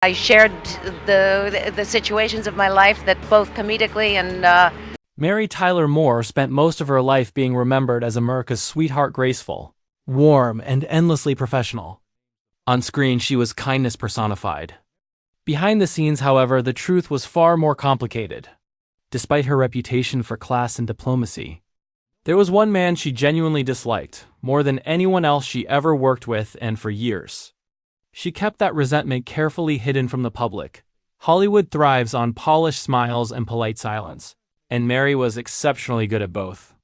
I shared the situations of my life that both comedically and Mary Tyler Moore spent most of her life being remembered as America's sweetheart, graceful, warm, and endlessly professional. On screen, she was kindness personified. Behind the scenes, however, the truth was far more complicated. Despite her reputation for class and diplomacy, there was one man she genuinely disliked, more than anyone else she ever worked with, and for years. She kept that resentment carefully hidden from the public. Hollywood thrives on polished smiles and polite silence, and Mary was exceptionally good at both.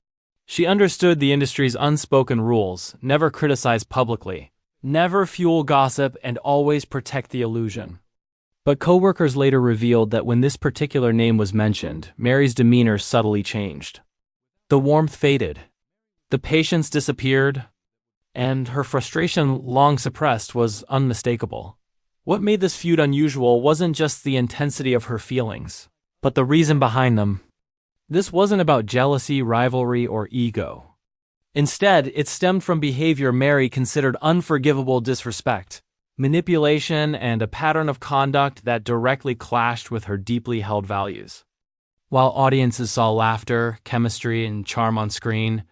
She understood the industry's unspoken rules: never criticize publicly, never fuel gossip, and always protect the illusion. But coworkers later revealed that when this particular name was mentioned, Mary's demeanor subtly changed. The warmth faded, the patience disappeared, and her frustration, long suppressed, was unmistakable. What made this feud unusual wasn't just the intensity of her feelings, but the reason behind them. This wasn't about jealousy, rivalry, or ego. Instead, it stemmed from behavior Mary considered unforgivable: disrespect, manipulation, and a pattern of conduct that directly clashed with her deeply held values. While audiences saw laughter, chemistry, and charm on screen,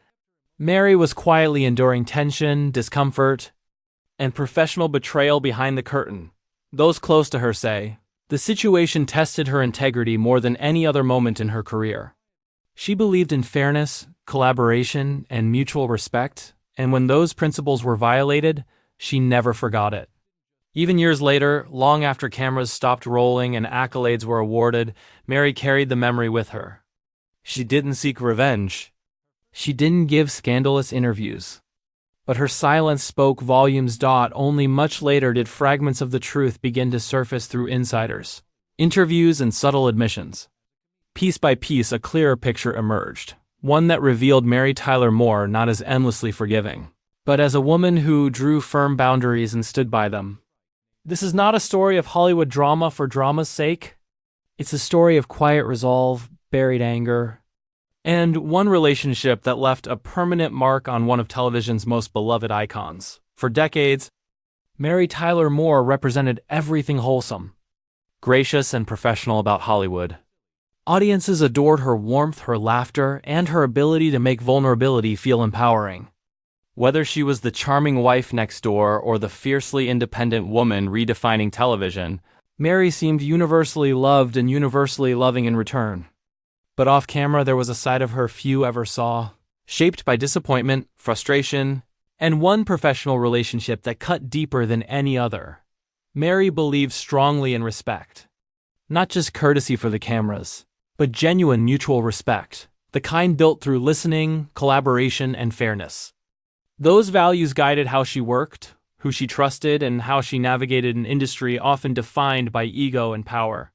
Mary was quietly enduring tension, discomfort, and professional betrayal behind the curtain. Those close to her say the situation tested her integrity more than any other moment in her career. She believed in fairness, collaboration, and mutual respect, and when those principles were violated, she never forgot it. Even years later, long after cameras stopped rolling and accolades were awarded, Mary carried the memory with her. She didn't seek revenge. She didn't give scandalous interviews. But her silence spoke volumes. Only much later did fragments of the truth begin to surface through insiders, interviews, and subtle admissions. Piece by piece, a clearer picture emerged, one that revealed Mary Tyler Moore not as endlessly forgiving, but as a woman who drew firm boundaries and stood by them. This is not a story of Hollywood drama for drama's sake. It's a story of quiet resolve, buried anger, and one relationship that left a permanent mark on one of television's most beloved icons. For decades, Mary Tyler Moore represented everything wholesome, gracious, and professional about Hollywood. Audiences adored her warmth, her laughter, and her ability to make vulnerability feel empowering. Whether she was the charming wife next door or the fiercely independent woman redefining television, Mary seemed universally loved and universally loving in return. But off camera, there was a side of her few ever saw, shaped by disappointment, frustration, and one professional relationship that cut deeper than any other. Mary believed strongly in respect. Not just courtesy for the cameras, but genuine mutual respect, the kind built through listening, collaboration, and fairness. Those values guided how she worked, who she trusted, and how she navigated an industry often defined by ego and power.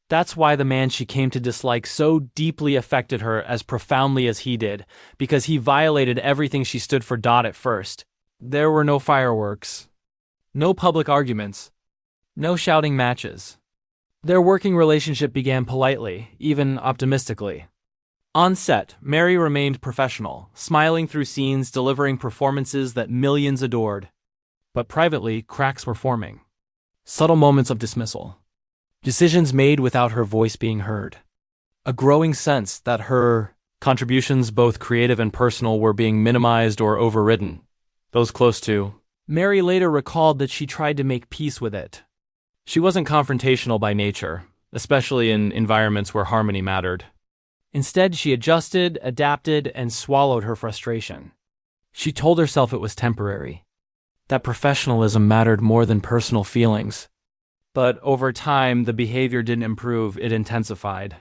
That's why the man she came to dislike so deeply affected her as profoundly as he did, because he violated everything she stood for. At first, there were no fireworks, no public arguments, no shouting matches. Their working relationship began politely, even optimistically. On set, Mary remained professional, smiling through scenes, delivering performances that millions adored. But privately, cracks were forming. Subtle moments of dismissal. Decisions made without her voice being heard. A growing sense that her contributions, both creative and personal, were being minimized or overridden. Those close to Mary later recalled that she tried to make peace with it. She wasn't confrontational by nature, especially in environments where harmony mattered. Instead, she adjusted, adapted, and swallowed her frustration. She told herself it was temporary, that professionalism mattered more than personal feelings. But over time, the behavior didn't improve, it intensified.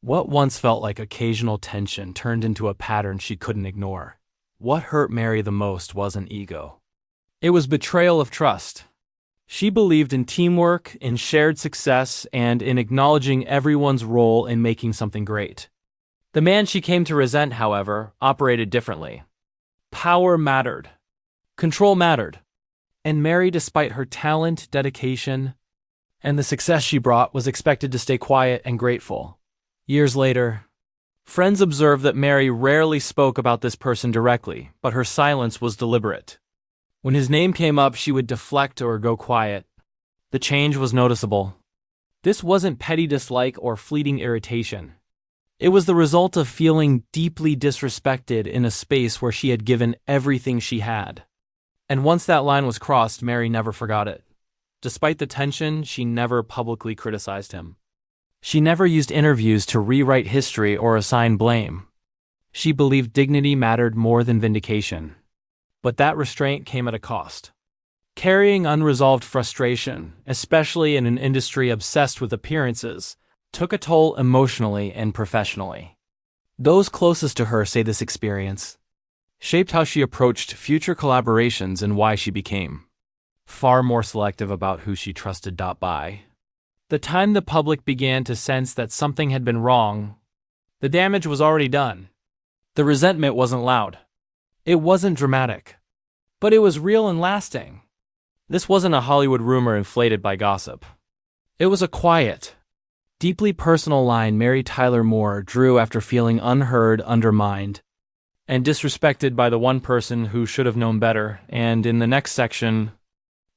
What once felt like occasional tension turned into a pattern she couldn't ignore. What hurt Mary the most wasn't ego. It was betrayal of trust. She believed in teamwork, in shared success, and in acknowledging everyone's role in making something great. The man she came to resent, however, operated differently. Power mattered. Control mattered. And Mary, despite her talent, dedication, and the success she brought, was expected to stay quiet and grateful. Years later, friends observed that Mary rarely spoke about this person directly, but her silence was deliberate. When his name came up, she would deflect or go quiet. The change was noticeable. This wasn't petty dislike or fleeting irritation. It was the result of feeling deeply disrespected in a space where she had given everything she had. And once that line was crossed, Mary never forgot it. Despite the tension, she never publicly criticized him. She never used interviews to rewrite history or assign blame. She believed dignity mattered more than vindication. But that restraint came at a cost. Carrying unresolved frustration, especially in an industry obsessed with appearances, took a toll emotionally and professionally. Those closest to her say this experience shaped how she approached future collaborations and why she became far more selective about who she trusted. By the time the public began to sense that something had been wrong, the damage was already done. The resentment wasn't loud. It wasn't dramatic. But it was real and lasting. This wasn't a Hollywood rumor inflated by gossip. It was a quiet, deeply personal line Mary Tyler Moore drew after feeling unheard, undermined, and disrespected by the one person who should have known better. And in the next section,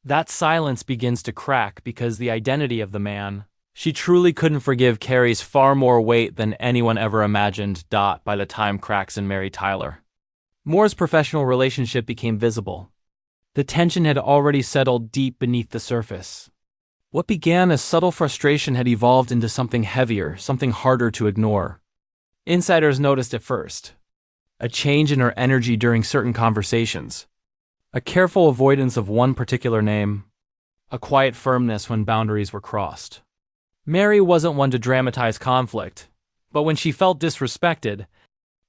that silence begins to crack because the identity of the man she truly couldn't forgive carries far more weight than anyone ever imagined. By the time cracks in Mary Tyler Moore's professional relationship became visible, the tension had already settled deep beneath the surface. What began as subtle frustration had evolved into something heavier, something harder to ignore. Insiders noticed it first. A change in her energy during certain conversations. A careful avoidance of one particular name. A quiet firmness when boundaries were crossed. Mary wasn't one to dramatize conflict, but when she felt disrespected,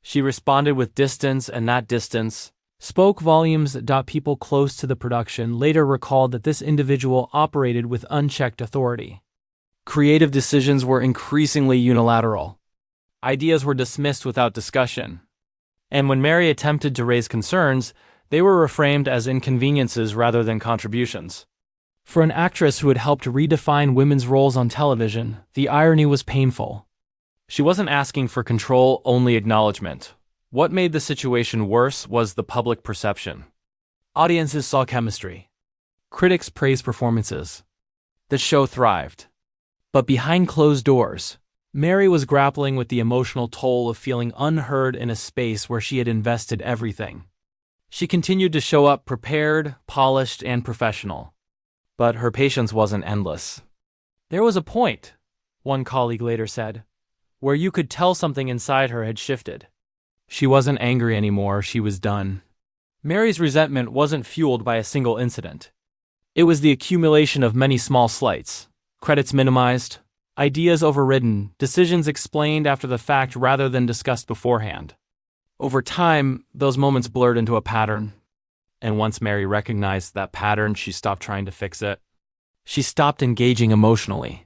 she responded with distance, and that distance spoke volumes. People close to the production later recalled that this individual operated with unchecked authority. Creative decisions were increasingly unilateral. Ideas were dismissed without discussion. And when Mary attempted to raise concerns, they were reframed as inconveniences rather than contributions. For an actress who had helped redefine women's roles on television, the irony was painful. She wasn't asking for control, only acknowledgement. What made the situation worse was the public perception. Audiences saw chemistry. Critics praised performances. The show thrived. But behind closed doors, Mary was grappling with the emotional toll of feeling unheard in a space where she had invested everything. She continued to show up prepared, polished, and professional. But her patience wasn't endless. There was a point, one colleague later said, where you could tell something inside her had shifted. She wasn't angry anymore, she was done. Mary's resentment wasn't fueled by a single incident. It was the accumulation of many small slights, credits minimized, ideas overridden, decisions explained after the fact rather than discussed beforehand. Over time, those moments blurred into a pattern. And once Mary recognized that pattern, she stopped trying to fix it. She stopped engaging emotionally.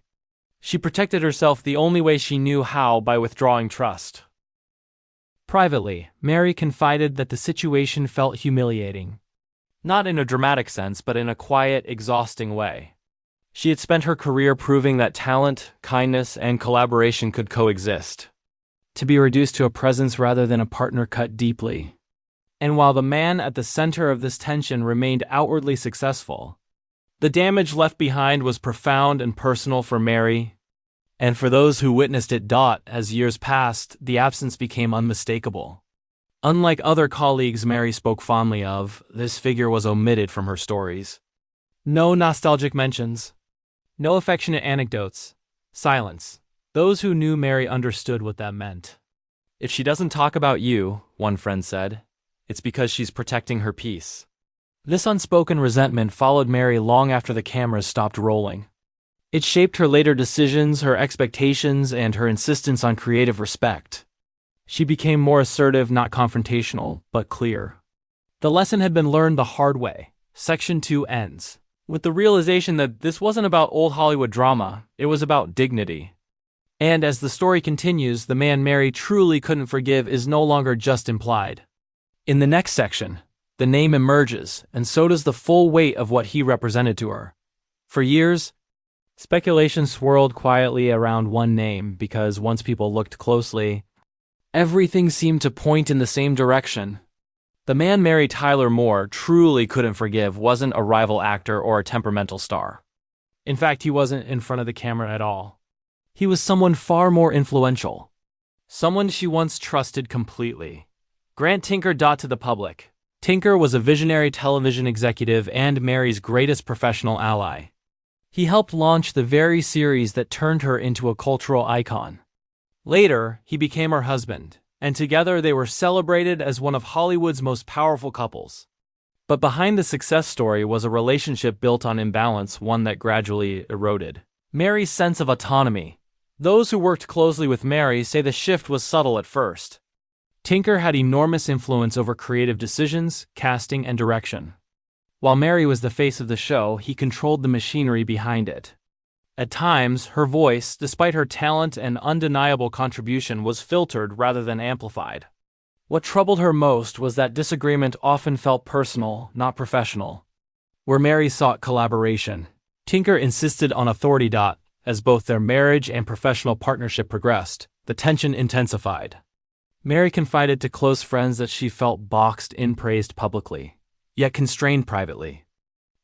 She protected herself the only way she knew how, by withdrawing trust. Privately, Mary confided that the situation felt humiliating. Not in a dramatic sense, but in a quiet, exhausting way. She had spent her career proving that talent, kindness, and collaboration could coexist. To be reduced to a presence rather than a partner cut deeply. And while the man at the center of this tension remained outwardly successful, the damage left behind was profound and personal for Mary. And for those who witnessed it. As years passed, the absence became unmistakable. Unlike other colleagues Mary spoke fondly of, this figure was omitted from her stories. No nostalgic mentions. No affectionate anecdotes. Silence. Those who knew Mary understood what that meant. If she doesn't talk about you, one friend said, it's because she's protecting her peace. This unspoken resentment followed Mary long after the cameras stopped rolling. It shaped her later decisions, her expectations, and her insistence on creative respect. She became more assertive, not confrontational, but clear. The lesson had been learned the hard way. Section 2 ends with the realization that this wasn't about old Hollywood drama, it was about dignity. And as the story continues, the man Mary truly couldn't forgive is no longer just implied. In the next section, the name emerges, and so does the full weight of what he represented to her. For years, speculation swirled quietly around one name because once people looked closely, everything seemed to point in the same direction. The man Mary Tyler Moore truly couldn't forgive wasn't a rival actor or a temperamental star. In fact, he wasn't in front of the camera at all. He was someone far more influential. Someone she once trusted completely. Grant Tinker. To the public. Tinker was a visionary television executive and Mary's greatest professional ally. He helped launch the very series that turned her into a cultural icon. Later, he became her husband, and together they were celebrated as one of Hollywood's most powerful couples. But behind the success story was a relationship built on imbalance, one that gradually eroded Mary's sense of autonomy. Those who worked closely with Mary say the shift was subtle at first. Tinker had enormous influence over creative decisions, casting, and direction. While Mary was the face of the show, he controlled the machinery behind it. At times, her voice, despite her talent and undeniable contribution, was filtered rather than amplified. What troubled her most was that disagreement often felt personal, not professional. Where Mary sought collaboration, Tinker insisted on authority. As both their marriage and professional partnership progressed, the tension intensified. Mary confided to close friends that she felt boxed in, praised publicly, yet constrained privately.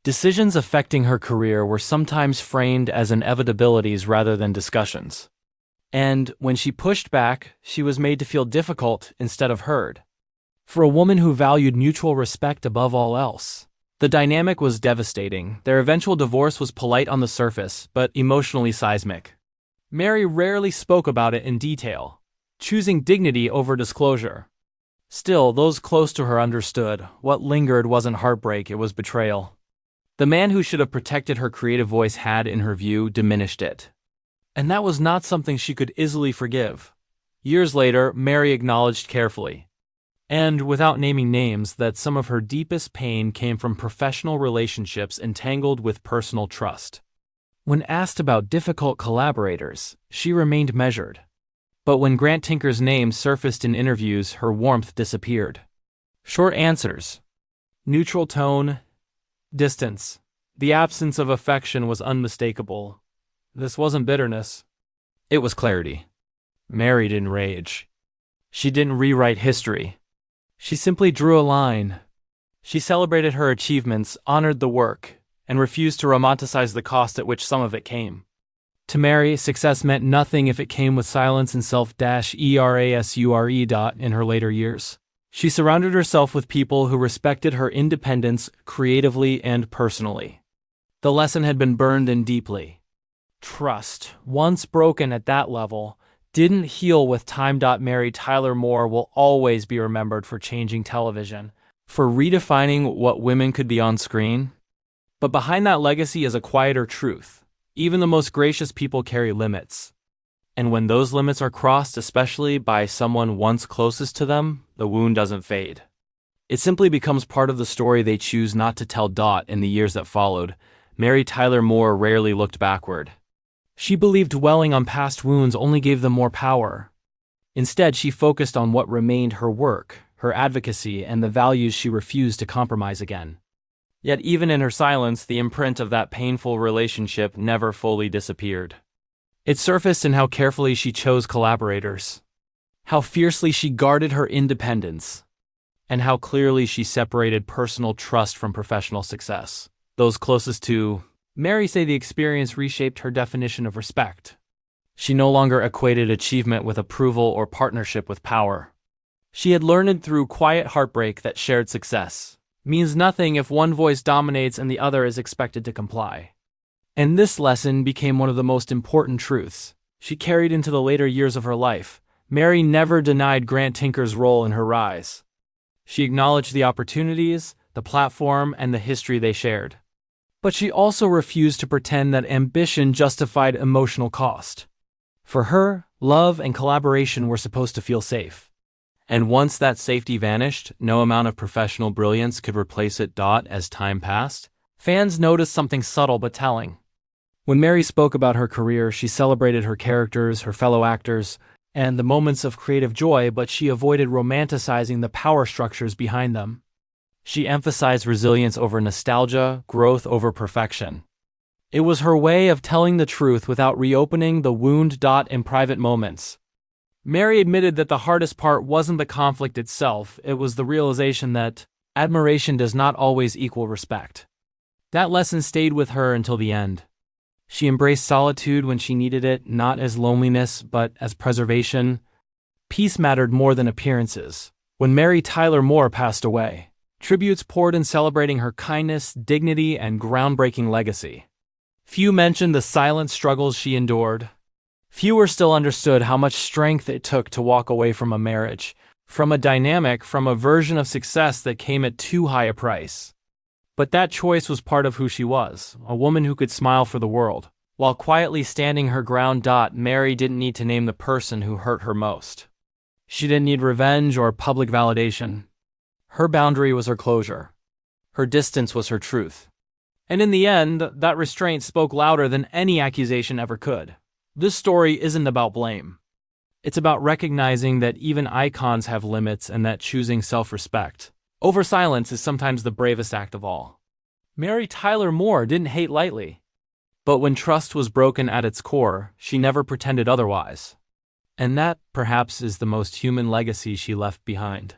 Decisions affecting her career were sometimes framed as inevitabilities rather than discussions. And when she pushed back, she was made to feel difficult instead of heard. For a woman who valued mutual respect above all else, the dynamic was devastating. Their eventual divorce was polite on the surface, but emotionally seismic. Mary rarely spoke about it in detail, choosing dignity over disclosure. Still, those close to her understood. What lingered wasn't heartbreak, it was betrayal. The man who should have protected her creative voice had, in her view, diminished it. And that was not something she could easily forgive. Years later, Mary acknowledged carefully, and without naming names, that some of her deepest pain came from professional relationships entangled with personal trust. When asked about difficult collaborators, she remained measured. But when Grant Tinker's name surfaced in interviews, her warmth disappeared. Short answers. Neutral tone. Distance. The absence of affection was unmistakable. This wasn't bitterness. It was clarity. Mary didn't rage. She didn't rewrite history. She simply drew a line. She celebrated her achievements, honored the work, and refused to romanticize the cost at which some of it came. To Mary, success meant nothing if it came with silence and self-erasure. In her later years, she surrounded herself with people who respected her independence creatively and personally. The lesson had been burned in deeply. Trust, once broken at that level, didn't heal with time. Mary Tyler Moore will always be remembered for changing television, for redefining what women could be on screen. But behind that legacy is a quieter truth. Even the most gracious people carry limits. And when those limits are crossed, especially by someone once closest to them, the wound doesn't fade. It simply becomes part of the story they choose not to tell. In the years that followed, Mary Tyler Moore rarely looked backward. She believed dwelling on past wounds only gave them more power. Instead, she focused on what remained: her work, her advocacy, and the values she refused to compromise again. Yet even in her silence, the imprint of that painful relationship never fully disappeared. It surfaced in how carefully she chose collaborators, how fiercely she guarded her independence, and how clearly she separated personal trust from professional success. Those closest to Mary say the experience reshaped her definition of respect. She no longer equated achievement with approval or partnership with power. She had learned through quiet heartbreak that shared success means nothing if one voice dominates and the other is expected to comply. And this lesson became one of the most important truths she carried into the later years of her life. Mary never denied Grant Tinker's role in her rise. She acknowledged the opportunities, the platform, and the history they shared. But she also refused to pretend that ambition justified emotional cost. For her, love and collaboration were supposed to feel safe. And once that safety vanished, no amount of professional brilliance could replace it. As time passed, fans noticed something subtle but telling. When Mary spoke about her career, she celebrated her characters, her fellow actors, and the moments of creative joy, but she avoided romanticizing the power structures behind them. She emphasized resilience over nostalgia, growth over perfection. It was her way of telling the truth without reopening the wound. In private moments, Mary admitted that the hardest part wasn't the conflict itself, it was the realization that admiration does not always equal respect. That lesson stayed with her until the end. She embraced solitude when she needed it, not as loneliness, but as preservation. Peace mattered more than appearances. When Mary Tyler Moore passed away, tributes poured in celebrating her kindness, dignity, and groundbreaking legacy. Few mentioned the silent struggles she endured. Fewer still understood how much strength it took to walk away from a marriage, from a version of success that came at too high a price. But that choice was part of who she was, a woman who could smile for the world. While quietly standing her ground. Mary didn't need to name the person who hurt her most. She didn't need revenge or public validation. Her boundary was her closure. Her distance was her truth. And in the end, that restraint spoke louder than any accusation ever could. This story isn't about blame. It's about recognizing that even icons have limits and that choosing self-respect over silence is sometimes the bravest act of all. Mary Tyler Moore didn't hate lightly. But when trust was broken at its core, she never pretended otherwise. And that, perhaps, is the most human legacy she left behind.